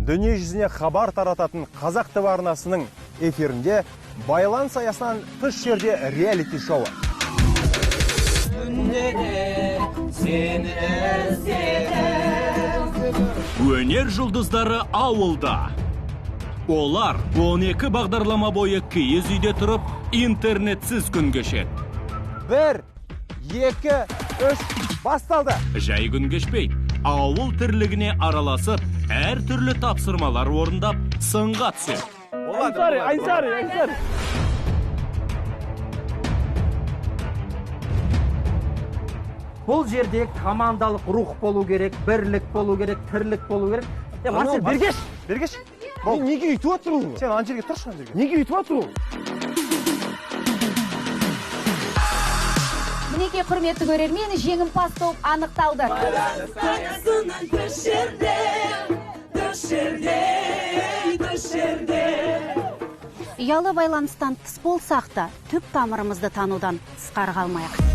дүние жүзіне хабар тарататын Қазақ ТВ арнасының эфирінде байланыс аясынан тыс жерде реалити шоуы. Өнер жұлдыздары ауылда. Олар 12 бағдарлама бойы киіз үйде тұрып, интернетсіз күн кешеді. 1, 2, 3, басталды. Жай күн кешпей, ауыл тірлігіне араласып, әр түрлі тапсырмалар орындап, сынға түседі. Айсары. Бұл жерде командалық рух болу керек, бірлік болу керек, тірлік болу керек. Марсел, Бергеш. неге үйтіп отырсың? Сен ана жерге тұршы, ана жерге. Неге үйтіп отырсың? Мінекей құрметті көрермен, жеңімпаз топ анықталды. Ұялы байланыстан тыс болсақ та, түп тамырымызды танудан тысқары қалмайық.